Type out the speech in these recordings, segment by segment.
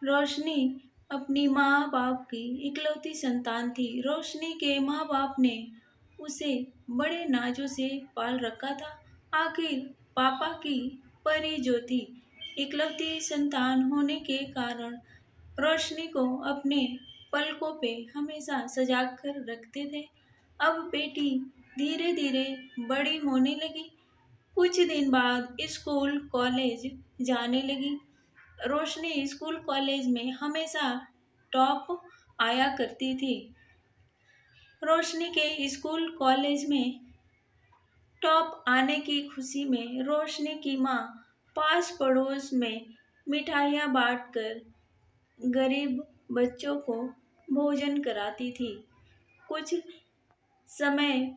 रोशनी अपनी माँ बाप की इकलौती संतान थी। रोशनी के माँ बाप ने उसे बड़े नाजों से पाल रखा था। आखिर पापा की परी जो थी, इकलौती संतान होने के कारण रोशनी को अपने पलकों पे हमेशा सजा कर रखते थे। अब बेटी धीरे धीरे बड़ी होने लगी। कुछ दिन बाद स्कूल कॉलेज जाने लगी। रोशनी स्कूल कॉलेज में हमेशा टॉप आया करती थी। रोशनी के स्कूल कॉलेज में टॉप आने की खुशी में रोशनी की माँ पास पड़ोस में मिठाइयाँ बांटकर गरीब बच्चों को भोजन कराती थी। कुछ समय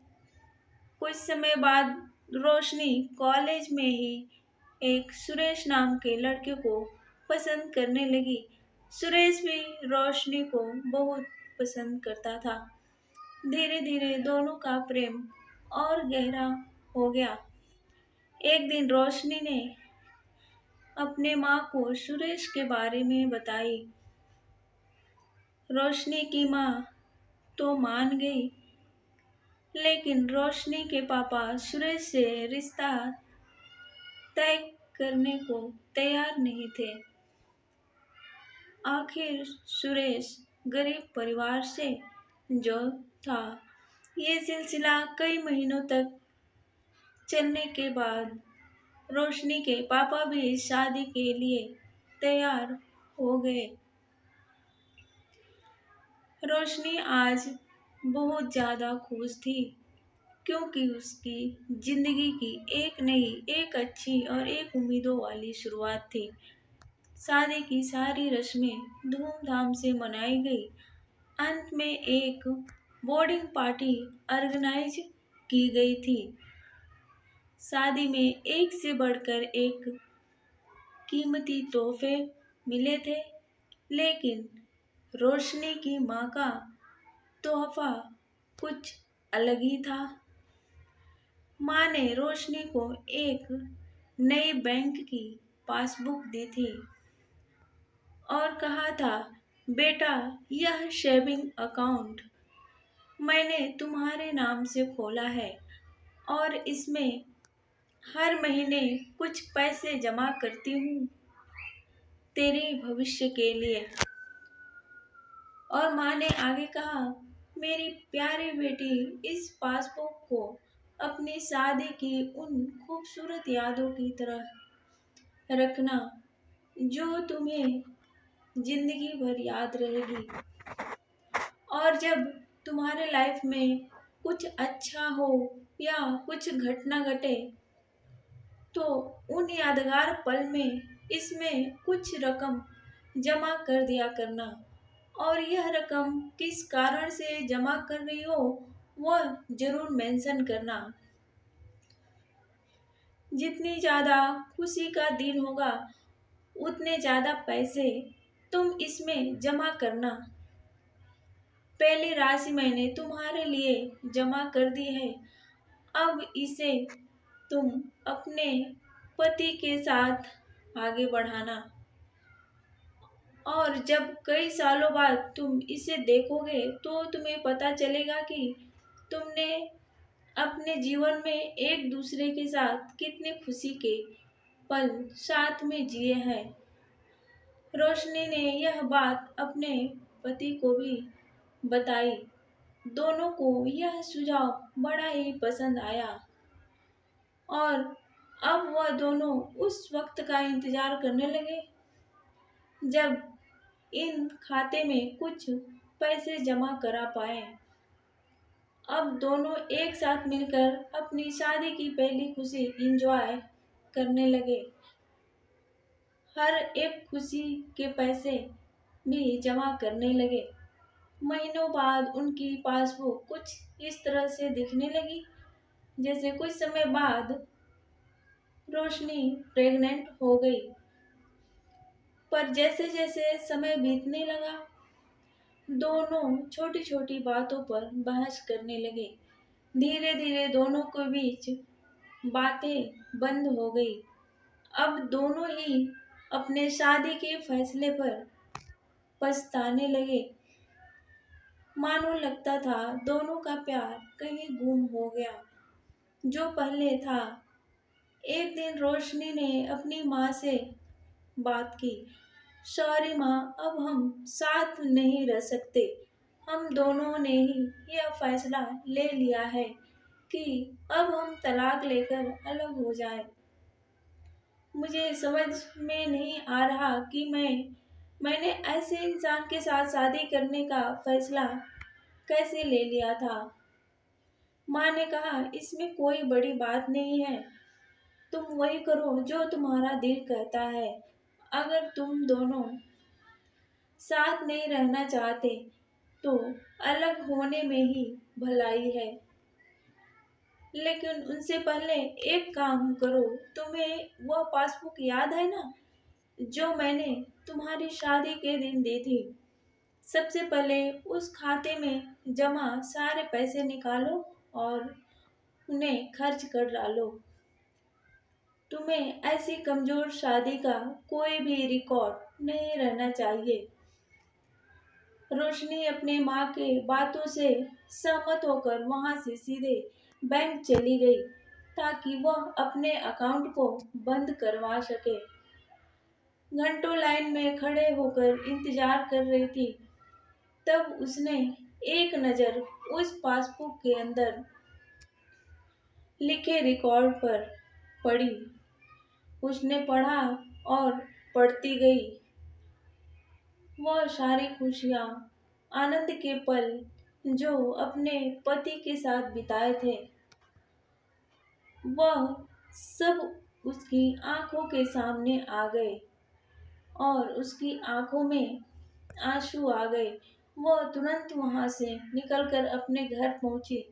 कुछ समय बाद रोशनी कॉलेज में ही एक सुरेश नाम के लड़के को पसंद करने लगी। सुरेश भी रोशनी को बहुत पसंद करता था। धीरे धीरे दोनों का प्रेम और गहरा हो गया। एक दिन रोशनी ने अपने माँ को सुरेश के बारे में बताई। रोशनी की माँ तो मान गई, लेकिन रोशनी के पापा सुरेश से रिश्ता तय करने को तैयार नहीं थे। आखिर सुरेश गरीब परिवार से जो था। ये सिलसिला कई महीनों तक चलने के बाद रोशनी के पापा भी शादी के लिए तैयार हो गए। रोशनी आज बहुत ज़्यादा खुश थी, क्योंकि उसकी जिंदगी की एक नई, एक अच्छी और एक उम्मीदों वाली शुरुआत थी। शादी की सारी रस्में धूमधाम से मनाई गई। अंत में एक बोर्डिंग पार्टी ऑर्गेनाइज की गई थी। शादी में एक से बढ़कर एक कीमती तोहफे मिले थे, लेकिन रोशनी की माँ का तोहफा कुछ अलग ही था। माँ ने रोशनी को एक नई बैंक की पासबुक दी थी और कहा था, बेटा, यह सेविंग अकाउंट मैंने तुम्हारे नाम से खोला है और इसमें हर महीने कुछ पैसे जमा करती हूँ तेरे भविष्य के लिए। और माँ ने आगे कहा, मेरी प्यारी बेटी, इस पासबुक को अपनी शादी की उन खूबसूरत यादों की तरह रखना जो तुम्हें जिंदगी भर याद रहेगी। और जब तुम्हारे लाइफ में कुछ अच्छा हो या कुछ घटना घटे, तो उन यादगार पल में इसमें कुछ रकम जमा कर दिया करना। और यह रकम किस कारण से जमा कर रही हो, वह जरूर मेंशन करना। जितनी ज़्यादा खुशी का दिन होगा, उतने ज़्यादा पैसे तुम इसमें जमा करना। पहली राशि मैंने तुम्हारे लिए जमा कर दी है। अब इसे तुम अपने पति के साथ आगे बढ़ाना। और जब कई सालों बाद तुम इसे देखोगे, तो तुम्हें पता चलेगा कि तुमने अपने जीवन में एक दूसरे के साथ कितने खुशी के पल साथ में जिए हैं। रोशनी ने यह बात अपने पति को भी बताई। दोनों को यह सुझाव बड़ा ही पसंद आया और अब वह दोनों उस वक्त का इंतजार करने लगे जब इन खाते में कुछ पैसे जमा करा पाए। अब दोनों एक साथ मिलकर अपनी शादी की पहली खुशी एंजॉय करने लगे। हर एक खुशी के पैसे भी जमा करने लगे। महीनों बाद उनकी पासबुक कुछ इस तरह से दिखने लगी, जैसे कुछ समय बाद रोशनी प्रेग्नेंट हो गई। पर जैसे जैसे समय बीतने लगा, दोनों छोटी छोटी बातों पर बहस करने लगे। धीरे धीरे दोनों के बीच बातें बंद हो गई। अब दोनों ही अपने शादी के फैसले पर पछताने लगे। मानो लगता था दोनों का प्यार कहीं गुम हो गया, जो पहले था। एक दिन रोशनी ने अपनी माँ से बात की। सॉरी माँ, अब हम साथ नहीं रह सकते। हम दोनों ने ही यह फैसला ले लिया है कि अब हम तलाक लेकर अलग हो जाएं। मुझे समझ में नहीं आ रहा कि मैंने ऐसे इंसान के साथ शादी करने का फैसला कैसे ले लिया था। माँ ने कहा, इसमें कोई बड़ी बात नहीं है। तुम वही करो जो तुम्हारा दिल कहता है। अगर तुम दोनों साथ नहीं रहना चाहते तो अलग होने में ही भलाई है। लेकिन उनसे पहले एक काम करो। तुम्हें वह पासबुक याद है ना, जो मैंने तुम्हारी शादी के दिन दी थी? सबसे पहले उस खाते में जमा सारे पैसे निकालो और उन्हें खर्च कर डालो। तुम्हें ऐसी कमजोर शादी का कोई भी रिकॉर्ड नहीं रहना चाहिए। रोशनी अपनी माँ के बातों से सहमत होकर वहां से सीधे बैंक चली गई ताकि वह अपने अकाउंट को बंद करवा सके। घंटों लाइन में खड़े होकर इंतजार कर रही थी। तब उसने एक नज़र उस पासबुक के अंदर लिखे रिकॉर्ड पर पड़ी। उसने पढ़ा और पढ़ती गई। वह सारी खुशियाँ, आनंद के पल जो अपने पति के साथ बिताए थे, वह सब उसकी आंखों के सामने आ गए और उसकी आंखों में आंसू आ गए। वह तुरंत वहां से निकलकर अपने घर पहुंची।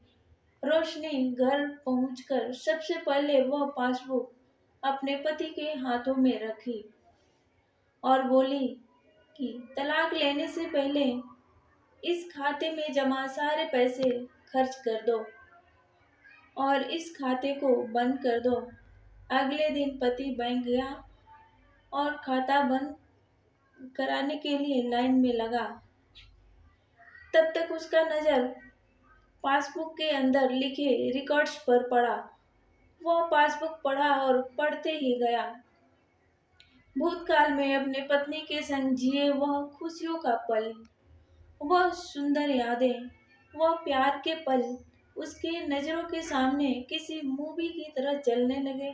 रोशनी घर पहुंचकर सबसे पहले वह पासबुक अपने पति के हाथों में रखी और बोली कि तलाक लेने से पहले इस खाते में जमा सारे पैसे खर्च कर दो और इस खाते को बंद कर दो। अगले दिन पति बैंक गया और खाता बंद कराने के लिए लाइन में लगा। तब तक उसका नज़र पासबुक के अंदर लिखे रिकॉर्ड्स पर पड़ा। वह पासबुक पढ़ा और पढ़ते ही गया। भूतकाल में अपने पत्नी के संग जिए वह खुशियों का पल, वह सुंदर यादें, वह प्यार के पल उसकी नज़रों के सामने किसी मूवी की तरह चलने लगे।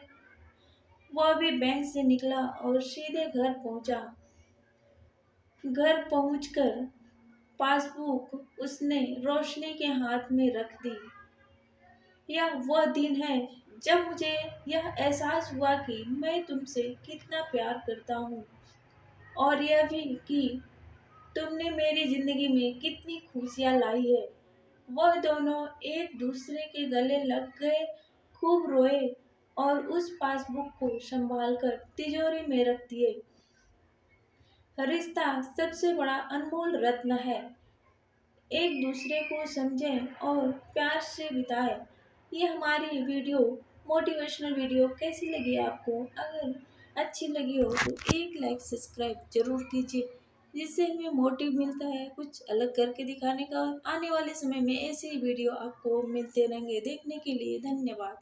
वह भी बैंक से निकला और सीधे घर पहुंचा। घर पहुंचकर पासबुक उसने रोशनी के हाथ में रख दी। यह वह दिन है जब मुझे यह एहसास हुआ कि मैं तुमसे कितना प्यार करता हूँ, और यह भी कि तुमने मेरी जिंदगी में कितनी खुशियाँ लाई है। वह दोनों एक दूसरे के गले लग गए, खूब रोए और उस पासबुक को संभालकर तिजोरी में रख दिए। रिश्ता सबसे बड़ा अनमोल रत्न है। एक दूसरे को समझें और प्यार से बिताएं। ये हमारी वीडियो, मोटिवेशनल वीडियो कैसी लगी आपको? अगर अच्छी लगी हो तो एक लाइक सब्सक्राइब जरूर कीजिए, जिससे हमें मोटिव मिलता है कुछ अलग करके दिखाने का। और आने वाले समय में ऐसे ही वीडियो आपको मिलते रहेंगे। देखने के लिए धन्यवाद।